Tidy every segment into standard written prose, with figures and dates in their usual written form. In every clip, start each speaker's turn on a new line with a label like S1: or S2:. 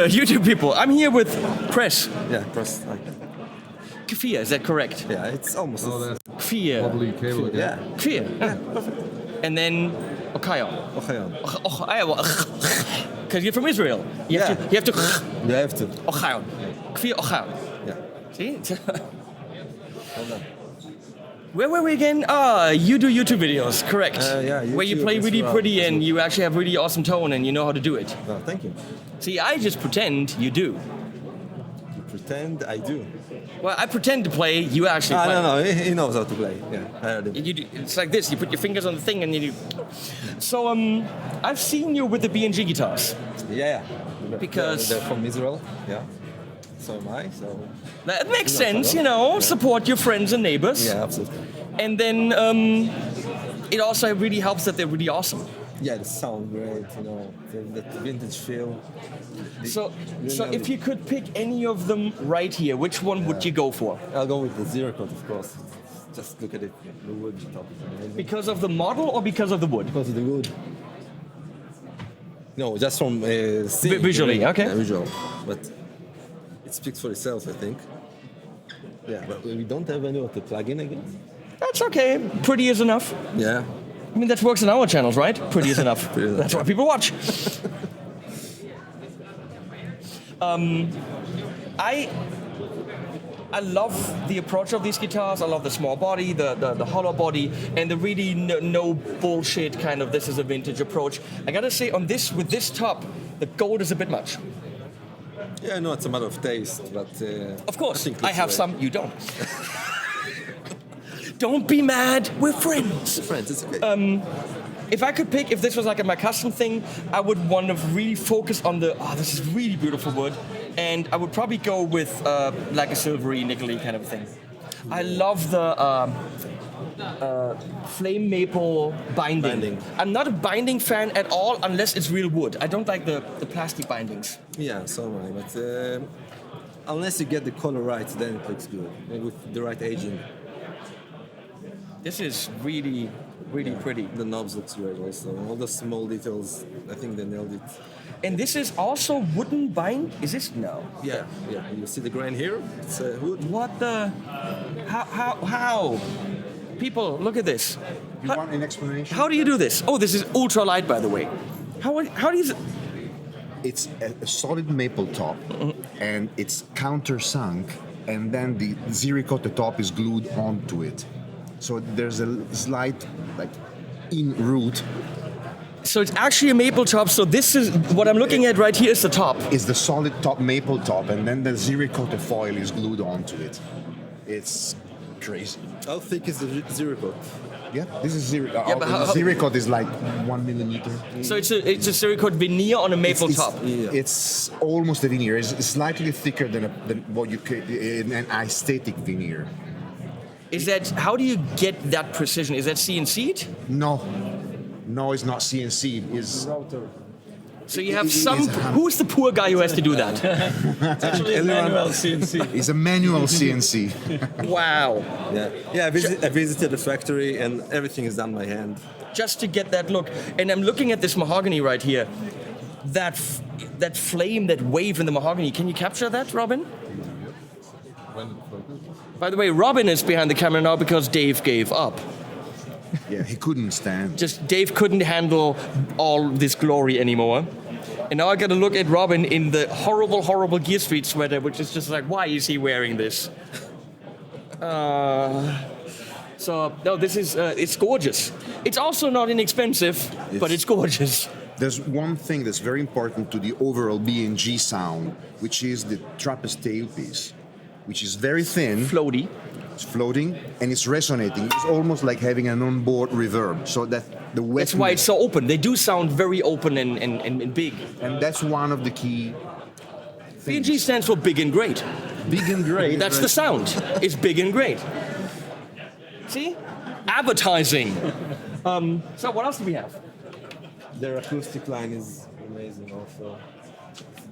S1: YouTube people. I'm here with Press.
S2: Yeah, press.
S1: Kfir, is that correct?
S2: Yeah, it's almost.
S1: Kfir.
S3: Wobbly cable again.
S2: Yeah.
S1: Kfir. And then Okayon. Because you're from Israel. You have to.
S2: You have to.
S1: Okayon. Kfir Okayon.
S2: Yeah.
S1: See?
S2: Hold on.
S1: Where were we again? You do YouTube videos, correct?
S2: Yeah,
S1: Where you
S2: YouTube,
S1: play really
S2: Reverb,
S1: pretty and you actually have really awesome tone and you know how to do it.
S2: No, thank you.
S1: See, I just pretend you do.
S2: You pretend I do.
S1: Well, I pretend to play, you actually play.
S2: No, he knows how to play. Yeah, I heard him.
S1: You do, it's like this, you put your fingers on the thing and you do. So, I've seen you with the B&G guitars.
S2: Yeah.
S1: Because-
S2: they're from Israel. Yeah. So am I. So.
S1: That makes sense, you know, support your friends and neighbors.
S2: Yeah, absolutely.
S1: And then it also really helps that they're really awesome.
S2: Yeah, they sound great. You know, that vintage feel.
S1: So if you could pick any of them right here, which one would you go for?
S2: I'll go with the zero coat, of course. Just look at it. The wood top is amazing.
S1: Because of the model or because of the wood?
S2: Because of the wood. No, just from seeing.
S1: Visually, okay.
S2: Yeah, visual. But it speaks for itself, I think. Yeah, but we don't have any of the plug-in again.
S1: That's okay. Pretty is enough.
S2: Yeah.
S1: I mean, that works in our channels, right? Pretty is enough.
S2: Pretty is
S1: That's why people watch. I love the approach of these guitars. I love the small body, the hollow body, and the really no bullshit kind of this is a vintage approach. I gotta say, on this with this top, the gold is a bit much.
S2: Yeah, no, it's a matter of taste, but.
S1: Of course,
S2: think
S1: I
S2: it's
S1: have
S2: right.
S1: some, you don't. Don't be mad, we're friends.
S2: Friends, it's okay.
S1: If I could pick, if this was like my custom thing, I would want to really focus on this is really beautiful wood, and I would probably go with like a silvery, nickel-y kind of thing. I love the flame maple binding. I'm not a binding fan at all unless it's real wood. I don't like the plastic bindings.
S2: Yeah, so am I. But unless you get the color right, then it looks good. And with the right aging.
S1: This is really, really pretty.
S2: The knobs looks great also. All the small details, I think they nailed it.
S1: And this is also wooden bind? Is this? No.
S2: Yeah. You see the grain here? It's wood.
S1: What the? How? People, look at this.
S3: You want an explanation?
S1: How do you do this? Oh, this is ultra light, by the way. How do you?
S3: It's a solid maple top, and it's countersunk, and then the Zirico at the top is glued onto it. So there's a slight, in root.
S1: So it's actually a maple top. So this is what I'm looking at right here is the top.
S3: Is the solid top maple top, and then the Zirico foil is glued onto it. It's crazy.
S2: How thick is the zero coat?
S3: Yeah, this is Zirico.
S1: Yeah, but how-
S3: Zirico is like 1 millimeter.
S1: So it's a Siricote veneer on a maple top.
S3: It's almost a veneer. It's slightly thicker than what you could an aesthetic veneer.
S1: Is that how do you get that precision? Is that CNC'd?
S3: No, it's not CNC. It's
S1: So you have
S3: It is
S1: some.
S3: a hand-
S1: Who's the poor guy who has to do that?
S4: Actually, a manual CNC.
S3: it's a manual CNC.
S1: Wow.
S2: Yeah. I visited the factory and everything is done by hand.
S1: Just to get that look. And I'm looking at this mahogany right here. That flame, that wave in the mahogany. Can you capture that, Robin? By the way, Robin is behind the camera now because Dave gave up.
S3: Yeah, he couldn't stand.
S1: Just Dave couldn't handle all this glory anymore. And now I got to look at Robin in the horrible Gear Street sweater, which is just like, why is he wearing this? So no, this is it's gorgeous. It's also not inexpensive, but it's gorgeous.
S3: There's one thing that's very important to the overall B&G sound, which is the trapeze tailpiece, which is very thin.
S1: Floaty.
S3: It's floating and it's resonating. It's almost like having an onboard reverb, so that the wetness.
S1: That's why it's so open. They do sound very open and big.
S3: And that's one of the key.
S1: B&G stands for big and great.
S3: Big and great.
S1: That's the sound. It's big and great. See? Advertising. So what else do we have?
S2: Their acoustic line is amazing also.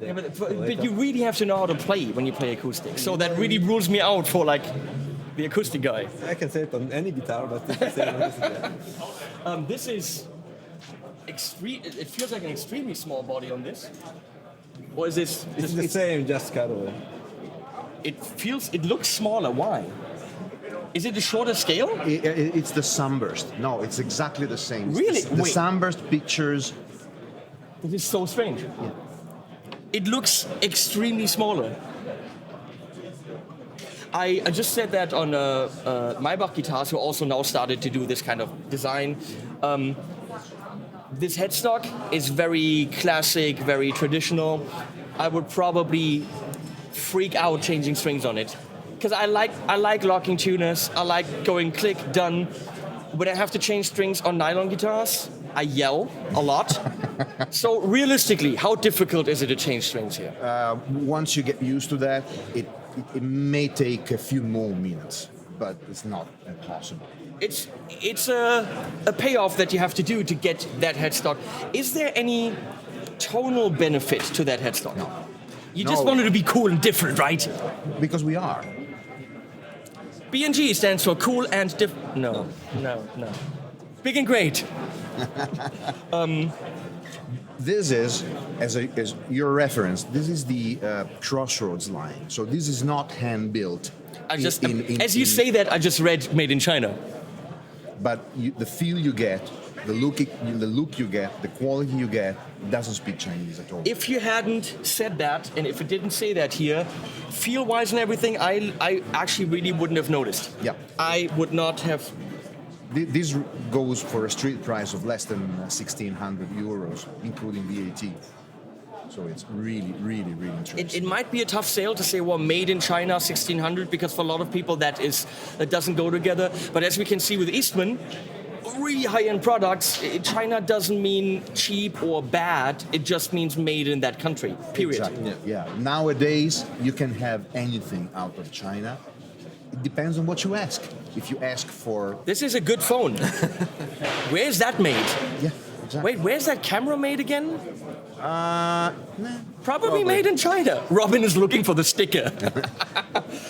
S1: Yeah, but you really have to know how to play when you play acoustic. So that really rules me out for like the acoustic guy.
S2: I can say it on any guitar, but it's the same acoustic.
S1: This is extreme. It feels like an extremely small body on this. Or is this?
S2: It's the same, just cut away.
S1: It looks smaller. Why? Is it a shorter scale?
S3: It's the sunburst. No, it's exactly the same.
S1: Really?
S3: The
S1: Wait.
S3: sunburst pictures.
S1: This is so strange. It looks extremely smaller. I just said that on Maybach guitars, who also now started to do this kind of design. This headstock is very classic, very traditional. I would probably freak out changing strings on it, because I like locking tuners. I like going click, done. When I have to change strings on nylon guitars, I yell a lot. So realistically, how difficult is it to change strings here?
S3: Once you get used to that, it may take a few more minutes, but it's not impossible.
S1: It's a payoff that you have to do to get that headstock. Is there any tonal benefit to that headstock?
S3: No.
S1: You just
S3: No.
S1: wanted to be cool and different, right?
S3: Because we are.
S1: BNG stands for cool and different. No. Big and great.
S3: This is, as your reference, this is the Crossroads line. So this is not hand built.
S1: As you say that, I just read Made in China.
S3: But the feel you get, the look you get, the quality you get, doesn't speak Chinese at all.
S1: If you hadn't said that, and if it didn't say that here, feel-wise and everything, I actually really wouldn't have noticed.
S3: Yeah.
S1: I would not have.
S3: This goes for a street price of less than 1,600 euros, including VAT. So it's really, really, really interesting.
S1: It might be a tough sale to say, well, made in China 1600, because for a lot of people that doesn't go together. But as we can see with Eastman, really high-end products, China doesn't mean cheap or bad. It just means made in that country, period.
S3: Exactly. Yeah. Nowadays, you can have anything out of China. It depends on what you ask. If you ask for...
S1: This is a good phone. Where's that made?
S3: Yeah, exactly.
S1: Wait, where's that camera made again?
S3: Nah.
S1: Probably made in China. Robin is looking for the sticker.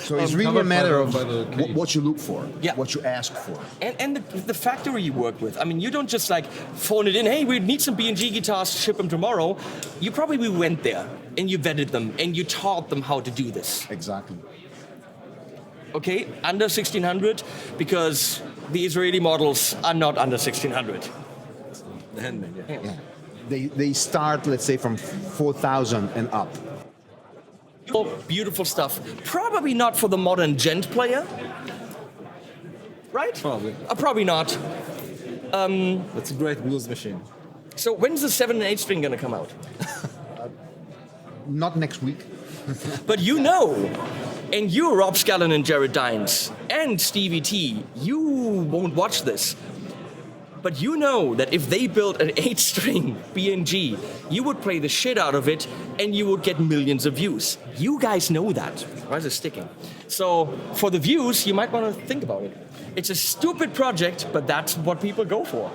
S3: So it's really a matter of
S2: by the cage.
S3: what you look for,
S1: Yeah.
S3: what you ask for.
S1: And the factory you work with. I mean, you don't just like phone it in, hey, we need some B&G guitars to ship them tomorrow. You probably went there and you vetted them and you taught them how to do this.
S3: Exactly.
S1: Okay, under 1600, because the Israeli models are not under 1600.
S2: The handmade, yeah.
S3: Yeah. They start, let's say, from 4,000 and up.
S1: Oh, beautiful stuff. Probably not for the modern gent player. Right?
S2: Probably.
S1: Probably not.
S2: That's a great blues machine.
S1: So when's the 7 and 8 string gonna come out?
S3: Not next week.
S1: But you know, and you, Rob Scallon and Jared Dines, and Stevie T, you won't watch this. But you know that if they built an 8-string B&G, you would play the shit out of it and you would get millions of views. You guys know that. Why is it sticking? So for the views, you might want to think about it. It's a stupid project, but that's what people go for.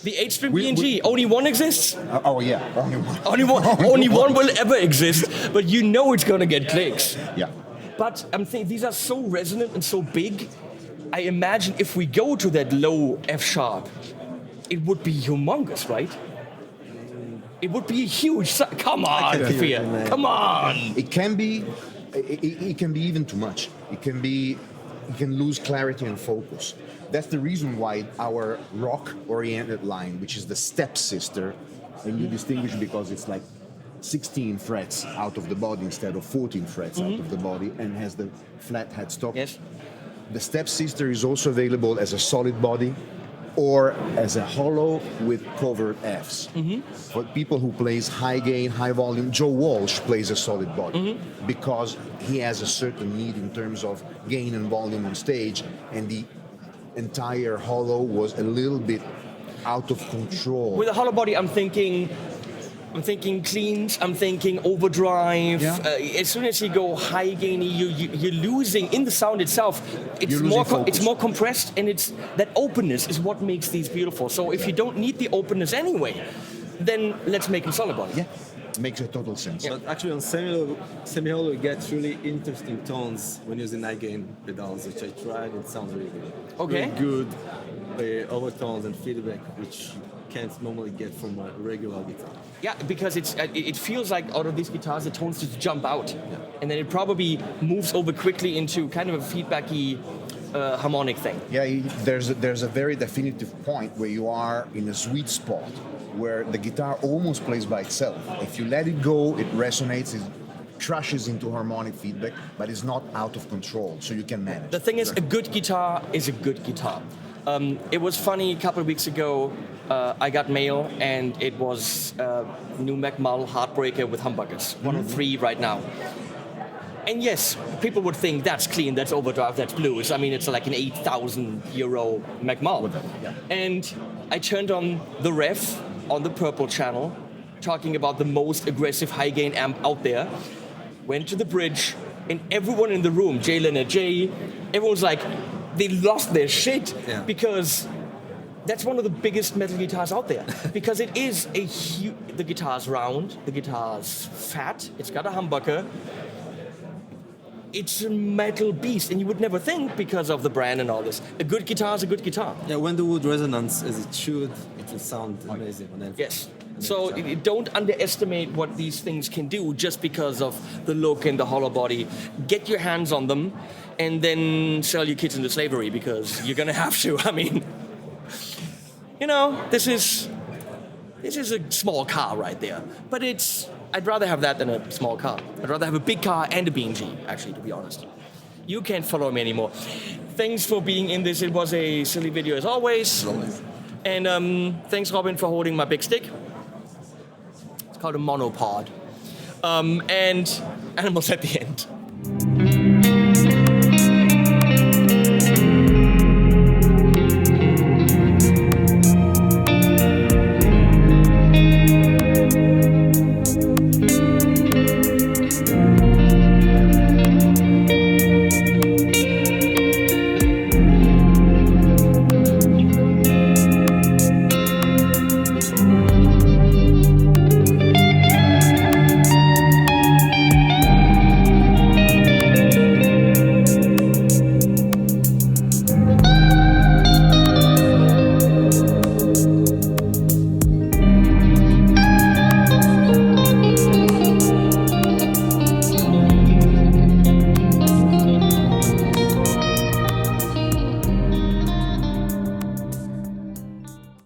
S1: The 8-string B&G, only one exists?
S3: Oh yeah, only one.
S1: Only one will ever exist, but you know it's gonna get clicks.
S3: Yeah.
S1: But I'm thinking these are so resonant and so big. I imagine if we go to that low F sharp, it would be humongous, right? It would be huge. Come on, Fear. Come on.
S3: It can be. It can be even too much. It can be. You can lose clarity and focus. That's the reason why our rock-oriented line, which is the stepsister, and you distinguish because it's like 16 frets out of the body instead of 14 frets out of the body, and has the flat headstock.
S1: Yes.
S3: The stepsister is also available as a solid body or as a hollow with covered Fs. For people who plays high gain, high volume, Joe Walsh plays a solid body because he has a certain need in terms of gain and volume on stage, and the entire hollow was a little bit out of control.
S1: With a hollow body, I'm thinking cleans, I'm thinking overdrive.
S3: Yeah.
S1: As soon as you go high gainy, you're losing in the sound itself. It's
S3: You're
S1: more
S3: losing focus.
S1: it's more compressed, and it's that openness is what makes these beautiful. So if you don't need the openness anyway, then let's make them solid body.
S3: Yeah, makes a total sense.
S2: But actually on semi-hollow, you get really interesting tones when using high gain pedals, which I tried. It sounds really good.
S1: Okay.
S2: Really good overtones and feedback, which can't normally get from a regular guitar.
S1: Yeah, because it feels like out of these guitars, the tones just jump out, and then it probably moves over quickly into kind of a feedbacky harmonic thing.
S3: Yeah, there's a very definitive point where you are in a sweet spot where the guitar almost plays by itself. If you let it go, it resonates, it crashes into harmonic feedback, but it's not out of control, so you can manage.
S1: The thing is, a good guitar is a good guitar. It was funny, a couple of weeks ago, I got mail, and it was new Mac model Heartbreaker with humbuckers, 103 right now. And yes, people would think that's clean, that's overdrive, that's blues. I mean, it's like an 8,000 euro Mac model. And I turned on the ref on the purple channel, talking about the most aggressive high gain amp out there, went to the bridge, and everyone in the room, Jay Leonard Jay, everyone's like, they lost their shit because that's one of the biggest metal guitars out there. Because it is the guitar's round, the guitar's fat, it's got a humbucker. It's a metal beast, and you would never think because of the brand and all this. A good guitar is a good guitar.
S2: Yeah, when the wood resonance as it should, it will sound amazing on every.
S1: Yes. So don't underestimate what these things can do just because of the look and the hollow body. Get your hands on them, and then sell your kids into slavery because you're gonna have to. I mean, you know, this is a small car right there, but I'd rather have that than a small car. I'd rather have a big car and a B&G, actually, to be honest. You can't follow me anymore. Thanks for being in this. It was a silly video as always. And thanks, Robin, for holding my big stick. It's called a monopod. And animals at the end.